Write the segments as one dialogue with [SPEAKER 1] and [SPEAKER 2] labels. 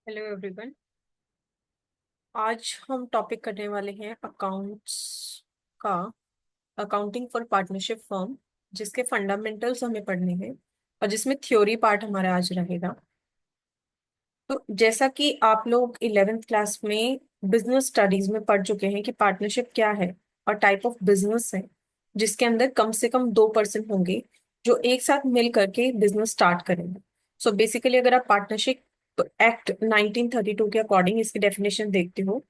[SPEAKER 1] Hello everyone. आज हम topic करने वाले हैं अकाउंट्स का। अकाउंटिंग फॉर पार्टनरशिप फर्म, जिसके फंडामेंटल्स हमें पढ़ने हैं और जिसमें थ्योरी पार्ट हमारा आज रहेगा। तो जैसा कि आप लोग 11th क्लास में बिजनेस स्टडीज में पढ़ चुके हैं कि पार्टनरशिप क्या है और टाइप ऑफ बिजनेस है जिसके अंदर कम से कम 2 पर्सन होंगे जो एक साथ मिल करके बिजनेस स्टार्ट करेंगे। सो बेसिकली अगर आप पार्टनरशिप एक्ट 1932 के अकॉर्डिंग इसकी डेफिनेशन देखते हो,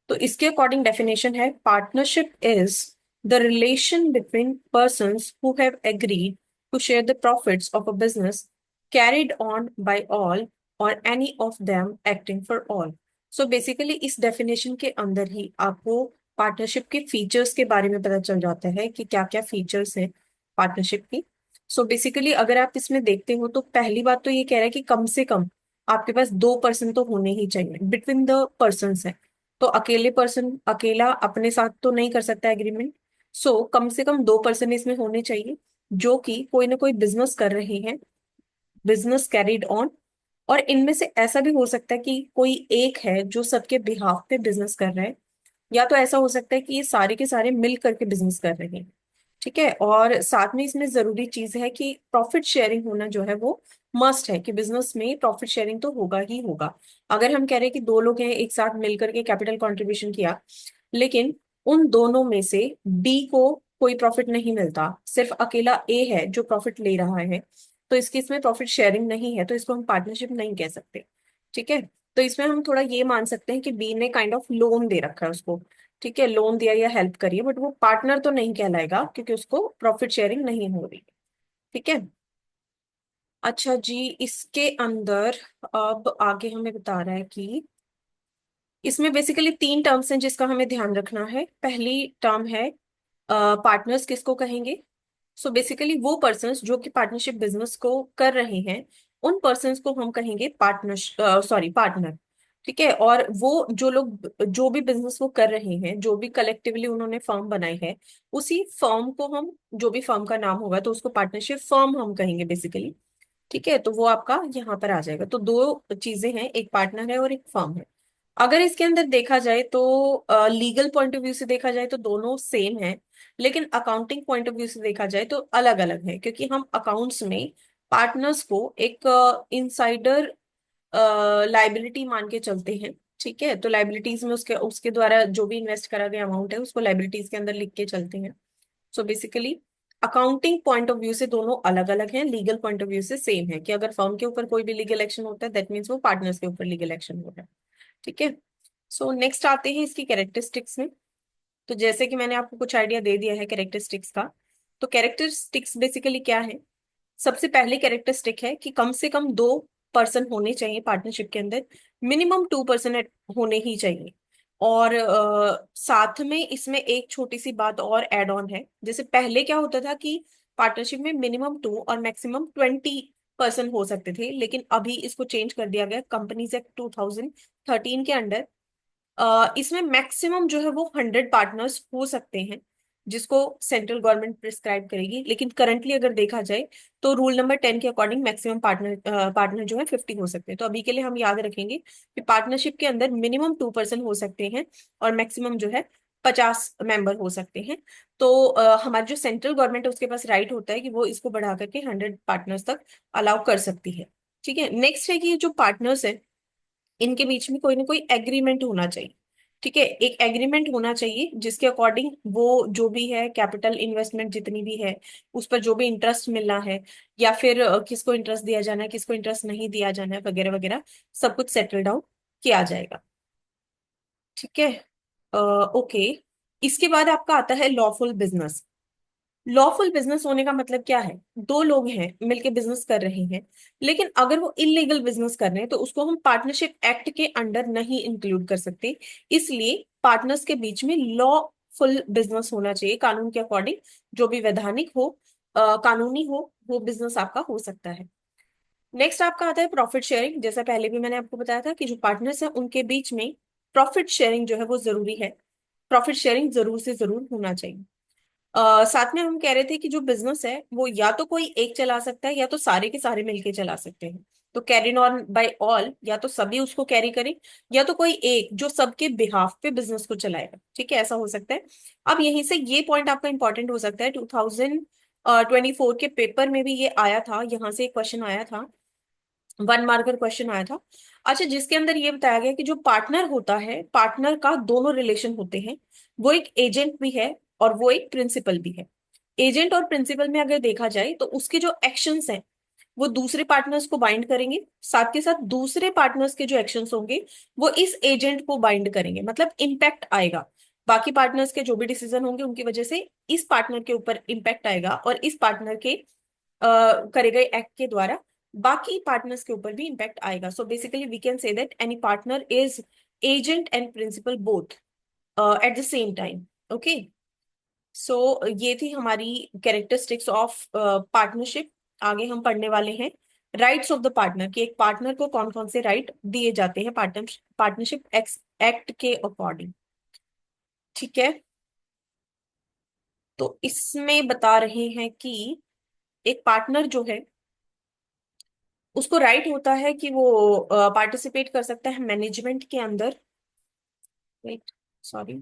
[SPEAKER 1] तो इसके अकॉर्डिंग डेफिनेशन है partnership is the relation between persons who have agreed to share the profits of a business carried on by all or any of them acting for all. So basically इस definition के अंदर ही आपको partnership के features के बारे में पता चल जाता है कि क्या क्या फीचर्स हैं पार्टनरशिप की। सो बेसिकली अगर आप इसमें देखते हो तो पहली बात तो ये कह रहा है कि कम से कम आपके पास 2 पर्सन तो होने ही चाहिए बिटवीन द पर्सन्स है। तो अकेले पर्सन अकेला अपने साथ तो नहीं कर सकता एग्रीमेंट। सो कम से कम 2 पर्सन इसमें होने चाहिए जो कि कोई ना कोई बिजनेस कर रहे हैं, बिजनेस कैरिड ऑन। और इनमें से ऐसा भी हो सकता है कि कोई एक है जो सबके बिहाफ पे बिजनेस कर रहा है, या तो ऐसा हो सकता है कि ये सारे के सारे मिल करके बिजनेस कर रहे हैं। ठीक है, और साथ में इसमें जरूरी चीज है कि प्रॉफिट शेयरिंग होना जो है वो मस्ट है कि बिजनेस में प्रॉफिट शेयरिंग तो होगा ही होगा। अगर हम कह रहे हैं कि दो लोग हैं एक साथ मिलकर के कैपिटल कंट्रीब्यूशन किया, लेकिन उन दोनों में से बी को कोई प्रॉफिट नहीं मिलता, सिर्फ अकेला ए है जो प्रॉफिट ले रहा है, तो इसकी इसमें प्रॉफिट शेयरिंग नहीं है, तो इसको हम पार्टनरशिप नहीं कह सकते। ठीक है, तो इसमें हम थोड़ा ये मान सकते हैं कि बी ने काइंड ऑफ लोन दे रखा है उसको। ठीक है, लोन दिया या हेल्प करिए, बट वो पार्टनर तो नहीं कहलाएगा क्योंकि उसको प्रॉफिट शेयरिंग नहीं हो रही है। ठीक है। अच्छा जी, इसके अंदर अब आगे हमें बता रहा है कि इसमें बेसिकली 3 टर्म्स हैं जिसका हमें ध्यान रखना है। पहली टर्म है पार्टनर्स किसको कहेंगे। सो बेसिकली वो पर्सन्स जो कि पार्टनरशिप बिजनेस को कर रहे हैं, उन पर्सन्स को हम कहेंगे पार्टनर। ठीक है, और वो जो लोग जो भी बिजनेस वो कर रहे हैं, जो भी कलेक्टिवली उन्होंने फर्म बनाई है, उसी फर्म को हम, जो भी फर्म का नाम होगा तो उसको पार्टनरशिप फर्म हम कहेंगे बेसिकली। ठीक है, तो वो आपका यहाँ पर आ जाएगा। तो दो चीजें हैं, एक पार्टनर है और एक फर्म है। अगर इसके अंदर देखा जाए तो लीगल पॉइंट ऑफ व्यू से देखा जाए तो दोनों सेम है, लेकिन अकाउंटिंग पॉइंट ऑफ व्यू से देखा जाए तो अलग अलग है, क्योंकि हम अकाउंट्स में पार्टनर्स को एक इनसाइडर लाइबिलिटी मान के चलते हैं। ठीक है, तो लाइबिलिटीज में उसके उसके द्वारा जो भी इन्वेस्ट करा गया अमाउंट है उसको लाइबिलिटीज के अंदर लिख के चलते हैं। So basically accounting point of view से दोनों अलग अलग हैं, लीगल पॉइंट ऑफ व्यू से सेम है कि अगर फर्म के ऊपर कोई भी लीगल एक्शन होता है दैट मीन्स वो पार्टनर्स के ऊपर लीगल एक्शन हो रहा है। ठीक है, सो नेक्स्ट आते हैं इसकी कैरेक्टरिस्टिक्स में। तो जैसे कि मैंने आपको कुछ आइडिया दे दिया है कैरेक्टरिस्टिक्स का, तो कैरेक्टरिस्टिक्स बेसिकली क्या है। सबसे पहले कैरेक्टरिस्टिक है कि कम से कम 2 पर्सन होने चाहिए पार्टनरशिप के अंदर, मिनिमम 2 पर्सन होने ही चाहिए। और साथ में इसमें एक छोटी सी बात और एड ऑन है। जैसे पहले क्या होता था कि पार्टनरशिप में मिनिमम 2 और मैक्सिमम 20 पर्सन हो सकते थे, लेकिन अभी इसको चेंज कर दिया गया कंपनीज एक्ट 2013 के अंडर। इसमें मैक्सिमम जो है वो 100 पार्टनर्स हो सकते हैं, जिसको सेंट्रल गवर्नमेंट प्रिस्क्राइब करेगी। लेकिन करंटली अगर देखा जाए तो रूल नंबर 10 के अकॉर्डिंग मैक्सिमम पार्टनर जो है 50 हो सकते हैं। तो अभी के लिए हम याद रखेंगे कि पार्टनरशिप के अंदर मिनिमम 2 पर्सन हो सकते हैं और मैक्सिमम जो है 50 मेंबर हो सकते हैं। तो हमारी जो सेंट्रल गवर्नमेंट है उसके पास राइट होता है कि वो इसको बढ़ा करके 100 पार्टनर्स तक अलाउ कर सकती है। ठीक है, नेक्स्ट है कि ये जो पार्टनर्स है इनके बीच में कोई ना कोई एग्रीमेंट होना चाहिए। ठीक है, एक एग्रीमेंट होना चाहिए जिसके अकॉर्डिंग वो जो भी है कैपिटल इन्वेस्टमेंट जितनी भी है उस पर जो भी इंटरेस्ट मिलना है, या फिर किसको इंटरेस्ट दिया जाना है किसको इंटरेस्ट नहीं दिया जाना है वगैरह वगैरह, सब कुछ सेटल डाउन किया जाएगा। ठीक है, ओके। इसके बाद आपका आता है लॉफुल बिजनेस। लॉफुल बिजनेस होने का मतलब क्या है। दो लोग हैं मिलके बिजनेस कर रहे हैं, लेकिन अगर वो इलीगल बिजनेस कर रहे हैं तो उसको हम पार्टनरशिप एक्ट के अंडर नहीं इंक्लूड कर सकते। इसलिए पार्टनर्स के बीच में लॉफुल बिजनेस होना चाहिए कानून के अकॉर्डिंग। जो भी वैधानिक हो, कानूनी हो, वो बिजनेस आपका हो सकता है। नेक्स्ट आपका आता है प्रॉफिट शेयरिंग। जैसा पहले भी मैंने आपको बताया था कि जो पार्टनर्स हैं उनके बीच में प्रॉफिट शेयरिंग जो है वो जरूरी है। प्रॉफिट शेयरिंग जरूर से जरूर होना चाहिए। साथ में हम कह रहे थे कि जो बिजनेस है वो या तो कोई एक चला सकता है या तो सारे के सारे मिलके चला सकते हैं। तो कैरिड ऑन बाय ऑल, या तो सभी उसको कैरी करें, या तो कोई एक जो सबके बिहाफ पे बिजनेस को चलाएगा। ठीक है, ऐसा हो सकता है। अब यहीं से ये पॉइंट आपका इंपॉर्टेंट हो सकता है। 2024 के पेपर में भी ये आया था, यहाँ से एक क्वेश्चन आया था, 1 मार्कर क्वेश्चन आया था। अच्छा, जिसके अंदर ये बताया गया कि जो पार्टनर होता है, पार्टनर का दोनों रिलेशन होते हैं। वो एक एजेंट भी है और वो एक प्रिंसिपल भी है। एजेंट और प्रिंसिपल में अगर देखा जाए तो उसके जो एक्शंस हैं वो दूसरे पार्टनर्स को बाइंड करेंगे, साथ के साथ दूसरे पार्टनर्स के जो एक्शंस होंगे वो इस एजेंट को बाइंड करेंगे, मतलब इम्पैक्ट आएगा। बाकी पार्टनर्स के जो भी डिसीजन होंगे उनकी वजह से इस पार्टनर के ऊपर इम्पैक्ट आएगा, और इस पार्टनर के करे गए एक्ट के द्वारा बाकी पार्टनर्स के ऊपर भी इम्पैक्ट आएगा। So basically we can say that any partner is agent and principal both at the same time. Okay, so ये थी हमारी कैरेक्टरिस्टिक्स ऑफ पार्टनरशिप। आगे हम पढ़ने वाले हैं राइट्स ऑफ द पार्टनर, कि एक पार्टनर को कौन कौन से राइट दिए जाते हैं पार्टनरशिप एक्ट के अकॉर्डिंग। ठीक है, तो इसमें बता रहे हैं कि एक पार्टनर जो है उसको राइट होता है कि वो पार्टिसिपेट कर सकता है मैनेजमेंट के अंदर। वेट, सॉरी,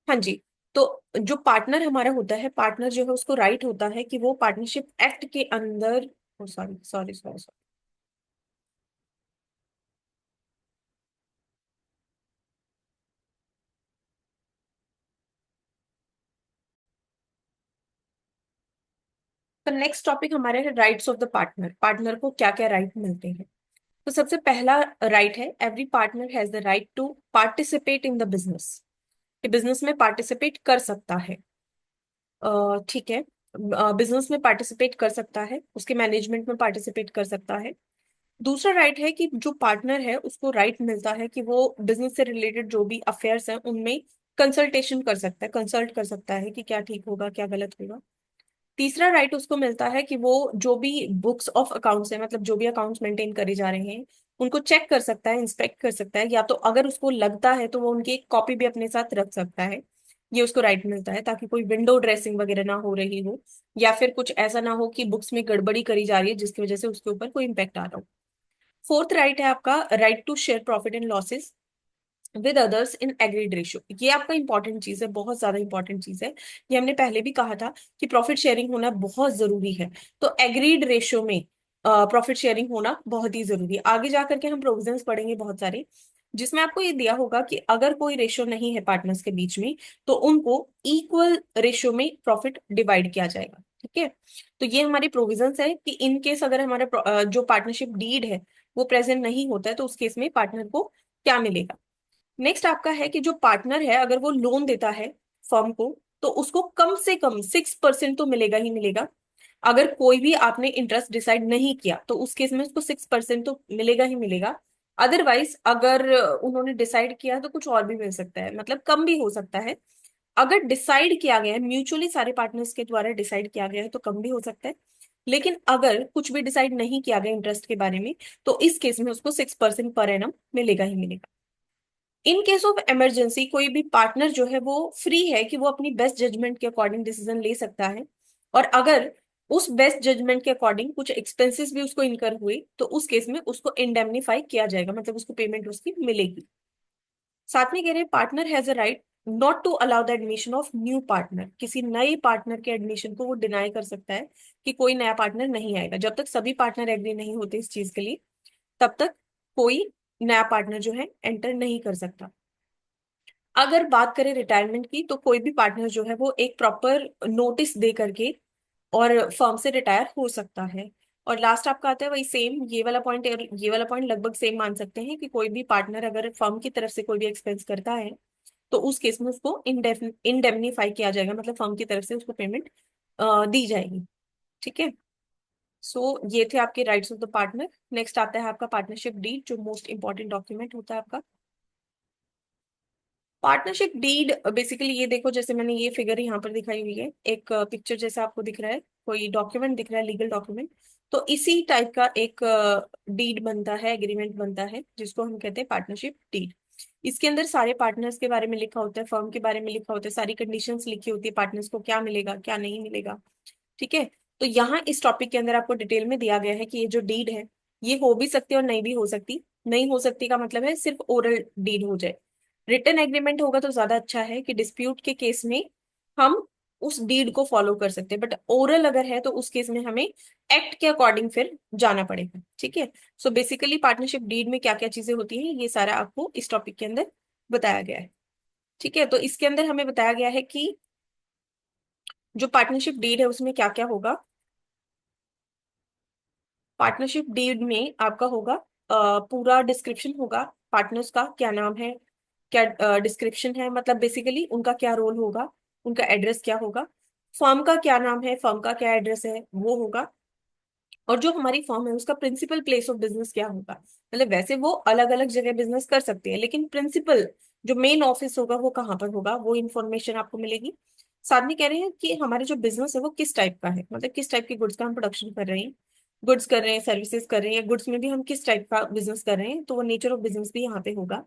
[SPEAKER 1] हाँ जी। तो जो पार्टनर हमारा होता है, पार्टनर जो है उसको राइट होता है कि वो पार्टनरशिप एक्ट के अंदर, सॉरी सॉरी सॉरी सॉरी, तो नेक्स्ट टॉपिक हमारे है rights of the partner. Partner को क्या क्या राइट मिलते हैं। तो सबसे पहला राइट है every partner has the right to participate in the business, कि बिजनेस में पार्टिसिपेट कर सकता है। ठीक है, बिजनेस में पार्टिसिपेट कर सकता है, उसके मैनेजमेंट में पार्टिसिपेट कर सकता है। दूसरा राइट है कि जो पार्टनर है उसको राइट मिलता है कि वो बिजनेस से रिलेटेड जो भी अफेयर्स हैं उनमें कंसल्टेशन कर सकता है, कंसल्ट कर सकता है कि क्या ठीक होगा क्या गलत होगा। तीसरा राइट उसको मिलता है कि वो जो भी बुक्स ऑफ अकाउंट्स है, मतलब जो भी अकाउंट्स मेंटेन करे जा रहे हैं उनको चेक कर सकता है, इंस्पेक्ट कर सकता है, या तो अगर उसको लगता है तो वो उनकी एक कॉपी भी अपने साथ रख सकता है। ये उसको राइट मिलता है, ताकि कोई विंडो ड्रेसिंग वगैरह ना हो रही हो, या फिर कुछ ऐसा ना हो कि बुक्स में गड़बड़ी करी जा रही है जिसकी वजह से उसके ऊपर कोई इम्पेक्ट आ रहा हो। फोर्थ राइट है आपका right to share profit and losses with others in agreed ratio. ये आपका इंपॉर्टेंट चीज है, बहुत ज्यादा इंपॉर्टेंट चीज है। ये हमने पहले भी कहा था कि प्रॉफिट शेयरिंग होना बहुत जरूरी है। तो एग्रीड रेशियो में प्रॉफिट शेयरिंग होना बहुत ही जरूरी है। आगे जाकर के हम प्रोविजंस पढ़ेंगे बहुत सारे, जिसमें आपको ये दिया होगा कि अगर कोई रेशियो नहीं है पार्टनर्स के बीच में तो उनको इक्वल रेशियो में प्रॉफिट डिवाइड किया जाएगा। ठीक है, तो ये हमारी प्रोविजंस है कि इन केस अगर हमारा जो पार्टनरशिप डीड है वो प्रेजेंट नहीं होता है तो उस केस में पार्टनर को क्या मिलेगा। नेक्स्ट आपका है कि जो पार्टनर है अगर वो लोन देता है फर्म को तो उसको कम से कम 6% तो मिलेगा ही मिलेगा। अगर कोई भी आपने इंटरेस्ट डिसाइड नहीं किया तो उस केस में उसको 6% तो मिलेगा ही मिलेगा। अदरवाइज अगर उन्होंने डिसाइड किया तो कुछ और भी मिल सकता है, मतलब कम भी हो सकता है। अगर डिसाइड किया गया है म्यूचुअली सारे पार्टनर्स के द्वारा डिसाइड किया गया है तो कम भी हो सकता है। लेकिन अगर कुछ भी डिसाइड नहीं किया गया इंटरेस्ट के बारे में तो इस केस में उसको 6% पर एनम मिलेगा ही मिलेगा। इन केस ऑफ इमरजेंसी कोई भी पार्टनर जो है वो फ्री है कि वो अपनी बेस्ट जजमेंट के अकॉर्डिंग डिसीजन ले सकता है, और अगर उस बेस्ट जजमेंट के अकॉर्डिंग कुछ एक्सपेंसेस भी उसको इनकर हुए तो उस केस में उसको इंडेमनीफाई किया जाएगा, मतलब उसको पेमेंट उसकी मिलेगी। साथ में कह रहे हैं partner has a right not to allow the admission of new partner, किसी नए पार्टनर के एडमिशन को वो डिनाई कर सकता है कि कोई नया पार्टनर नहीं आएगा। जब तक सभी पार्टनर एग्री नहीं होते इस चीज के लिए तब तक कोई नया पार्टनर जो है एंटर नहीं कर सकता। अगर बात करें रिटायरमेंट की तो कोई भी पार्टनर जो है वो एक प्रॉपर नोटिस दे करके और फर्म से रिटायर हो सकता है। और लास्ट आपका आता है वही सेम, ये वाला पॉइंट और ये वाला पॉइंट लगभग सेम मान सकते हैं कि कोई भी पार्टनर अगर फर्म की तरफ से कोई भी एक्सपेंस करता है तो उस केस में उसको इंडेमनीफाई किया जाएगा, मतलब फर्म की तरफ से उसको पेमेंट दी जाएगी। ठीक है, सो ये थे आपके rights of the partner. Next आता है आपका पार्टनरशिप डीड, जो मोस्ट इंपॉर्टेंट डॉक्यूमेंट होता है आपका। पार्टनरशिप डीड बेसिकली ये देखो, जैसे मैंने ये फिगर यहाँ पर दिखाई हुई है, एक पिक्चर जैसा आपको दिख रहा है, कोई डॉक्यूमेंट दिख रहा है, लीगल डॉक्यूमेंट। तो इसी टाइप का एक डीड बनता है, एग्रीमेंट बनता है, जिसको हम कहते हैं पार्टनरशिप डीड। इसके अंदर सारे पार्टनर्स के बारे में लिखा होता है, फर्म के बारे में लिखा होता है, सारी कंडीशंस लिखी होती है, पार्टनर्स को क्या मिलेगा क्या नहीं मिलेगा। ठीक है, तो यहाँ इस टॉपिक के अंदर आपको डिटेल में दिया गया है कि ये जो डीड है ये हो भी सकती है और नहीं भी हो सकती। नहीं हो सकती का मतलब है सिर्फ ओरल डीड हो जाए। रिटन एग्रीमेंट होगा तो ज्यादा अच्छा है कि डिस्प्यूट के केस में हम उस डीड को फॉलो कर सकते हैं, बट ओरल अगर है तो उस केस में हमें एक्ट के अकॉर्डिंग फिर जाना पड़ेगा। ठीक है। सो बेसिकली पार्टनरशिप डीड में क्या क्या चीजें होती हैं ये सारा आपको इस टॉपिक के अंदर बताया गया है। ठीक है। तो इसके अंदर हमें बताया गया है कि जो पार्टनरशिप डीड है उसमें क्या क्या होगा। पार्टनरशिप डीड में आपका होगा पूरा डिस्क्रिप्शन होगा। पार्टनर्स का क्या नाम है, क्या डिस्क्रिप्शन है, मतलब बेसिकली उनका क्या रोल होगा, उनका एड्रेस क्या होगा, फर्म का क्या नाम है, फर्म का क्या एड्रेस है वो होगा, और जो हमारी फर्म है उसका प्रिंसिपल प्लेस ऑफ बिजनेस क्या होगा। मतलब वैसे वो अलग अलग जगह बिजनेस कर सकते हैं लेकिन प्रिंसिपल जो मेन ऑफिस होगा वो कहाँ पर होगा, वो इन्फॉर्मेशन आपको मिलेगी। साथ में कह रहे हैं कि हमारे जो बिजनेस है वो किस टाइप का है, मतलब किस टाइप की गुड्स का हम प्रोडक्शन कर रहे हैं, गुड्स कर रहे हैं, सर्विसेज कर रहे हैं, गुड्स में भी हम किस टाइप का बिजनेस कर रहे हैं, तो वो नेचर ऑफ बिजनेस भी यहाँ पे होगा।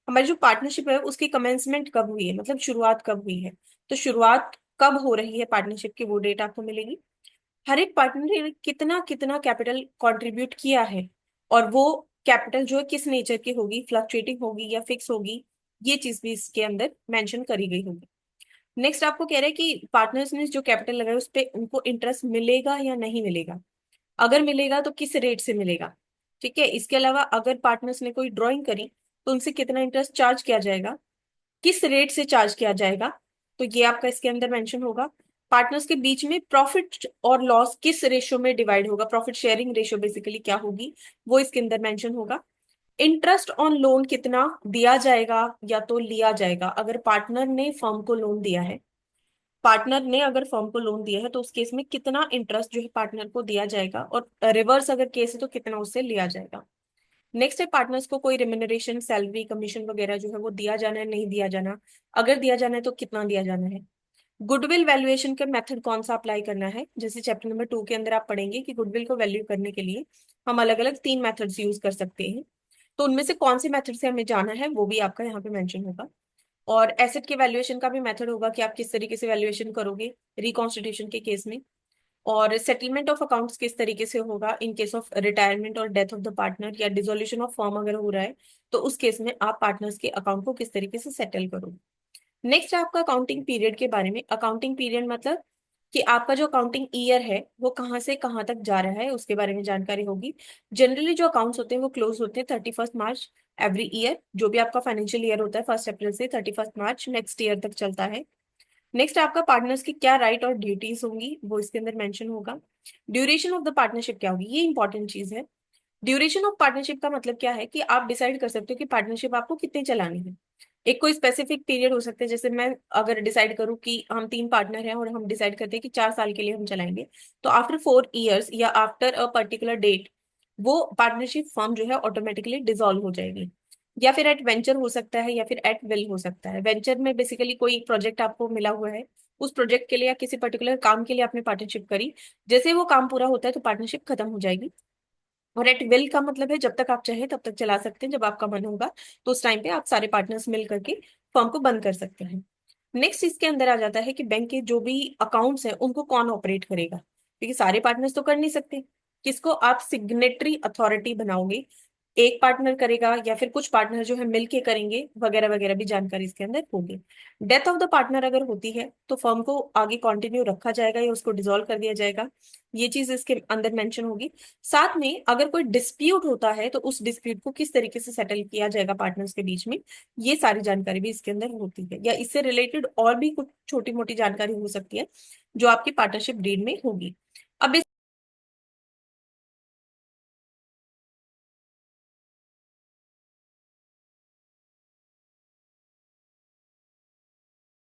[SPEAKER 1] हमारी जो पार्टनरशिप है उसकी कमेंसमेंट कब हुई है, मतलब शुरुआत कब हुई है, तो शुरुआत कब हो रही है पार्टनरशिप की वो डेट आपको मिलेगी। हर एक पार्टनर ने कितना कितना कैपिटल कंट्रीब्यूट किया है, और वो कैपिटल जो है किस नेचर की होगी, फ्लक्चुएटिंग होगी या फिक्स होगी, ये चीज भी इसके अंदर मेंशन करी गई होगी। नेक्स्ट आपको कह रहे हैं कि पार्टनर्स ने जो कैपिटल लगाया उस पे उनको इंटरेस्ट मिलेगा या नहीं मिलेगा, अगर मिलेगा तो किस रेट से मिलेगा। ठीक है। इसके अलावा अगर पार्टनर्स ने कोई ड्राइंग करी तो उनसे कितना इंटरेस्ट चार्ज किया जाएगा, किस रेट से चार्ज किया जाएगा, तो ये आपका इसके अंदर मेंशन होगा। पार्टनर्स के बीच में प्रॉफिट और लॉस किस रेशियो में डिवाइड होगा, प्रॉफिट शेयरिंग रेशियो बेसिकली क्या होगी, वो इसके अंदर मेंशन होगा। इंटरेस्ट ऑन लोन कितना दिया जाएगा या तो लिया जाएगा, अगर पार्टनर ने फर्म को लोन दिया है, पार्टनर ने अगर फर्म को लोन दिया है तो उस केस में कितना इंटरेस्ट जो है पार्टनर को दिया जाएगा, और रिवर्स अगर केस है तो कितना उससे लिया जाएगा। नेक्स्ट है पार्टनर्स को कोई रेम्युनरेशन, सैलरी, कमीशन वगैरह जो है वो दिया जाना है नहीं दिया जाना, अगर दिया जाना है तो कितना दिया जाना है। गुडविल वैल्यूएशन का मेथड कौन सा अप्लाई करना है, जैसे चैप्टर नंबर 2 के अंदर आप पढ़ेंगे कि गुडविल को वैल्यू करने के लिए हम अलग अलग 3 मेथड्स यूज कर सकते हैं, तो उनमें से कौन से मेथड से हमें जाना है वो भी आपका यहाँ पे मेंशन होगा। और एसेट के वैल्यूएशन का भी मेथड होगा कि आप किस तरीके से वैल्यूएशन करोगे रिकॉन्स्टिट्यूशन के केस में। और सेटलमेंट ऑफ अकाउंट्स किस तरीके से होगा इन केस ऑफ रिटायरमेंट और डेथ ऑफ द पार्टनर, या डिसोल्यूशन ऑफ फर्म अगर हो रहा है तो उस केस में आप पार्टनर्स के अकाउंट को किस तरीके से सेटल करोगे। नेक्स्ट आपका अकाउंटिंग पीरियड के बारे में। अकाउंटिंग पीरियड मतलब कि आपका जो अकाउंटिंग ईयर है वो कहाँ से कहाँ तक जा रहा है उसके बारे में जानकारी होगी। जनरली जो अकाउंट्स होते हैं वो क्लोज होते हैं 31 मार्च एवरी ईयर, जो भी आपका फाइनेंशियल ईयर होता है 1 अप्रैल से 31 मार्च नेक्स्ट ईयर तक चलता है। नेक्स्ट आपका पार्टनर्स की क्या राइट और ड्यूटीज होंगी वो इसके अंदर मेंशन होगा। ड्यूरेशन ऑफ द पार्टनरशिप क्या होगी, ये इंपॉर्टेंट चीज है। ड्यूरेशन ऑफ पार्टनरशिप का मतलब क्या है कि आप डिसाइड कर सकते हो कि पार्टनरशिप आपको कितने चलानी है। एक कोई स्पेसिफिक पीरियड हो सकता है, जैसे मैं अगर डिसाइड करूं कि हम 3 पार्टनर हैं और हम डिसाइड करते हैं कि 4 साल के लिए हम चलाएंगे, तो आफ्टर 4 इयर्स या आफ्टर अ पर्टिकुलर डेट वो पार्टनरशिप फर्म जो है ऑटोमेटिकली डिसॉल्व हो जाएगी। या फिर एट वेंचर हो सकता है या फिर एट विल हो सकता है। वेंचर में बेसिकली कोई प्रोजेक्ट आपको मिला हुआ है, उस प्रोजेक्ट के लिए या किसी पर्टिकुलर काम के लिए आपने पार्टनरशिप करी, जैसे वो काम पूरा होता है तो पार्टनरशिप खत्म हो जाएगी। और एट विल का मतलब है जब तक आप चाहें तब तक चला सकते हैं, जब आपका मन होगा तो उस टाइम पे आप सारे पार्टनर्स मिल करके फर्म को बंद कर सकते हैं। नेक्स्ट इसके अंदर आ जाता है कि बैंक के जो भी अकाउंट्स हैं उनको कौन ऑपरेट करेगा, क्योंकि सारे पार्टनर्स तो कर नहीं सकते। किसको आप सिग्नेटरी अथॉरिटी बनाओगे, एक पार्टनर करेगा या फिर कुछ पार्टनर जो है मिलके करेंगे वगैरह वगैरह भी जानकारी इसके अंदर होगी। डेथ ऑफ द पार्टनर अगर होती है तो फर्म को आगे कंटिन्यू रखा जाएगा या उसको डिसॉल्व कर दिया जाएगा, ये चीज इसके अंदर मेंशन होगी। साथ में अगर कोई डिस्प्यूट होता है तो उस डिस्प्यूट को किस तरीके से सेटल किया जाएगा पार्टनर्स के बीच में, ये सारी जानकारी भी इसके अंदर होती है। या इससे रिलेटेड और भी कुछ छोटी मोटी जानकारी हो सकती है जो आपकी पार्टनरशिप डीड में होगी। अब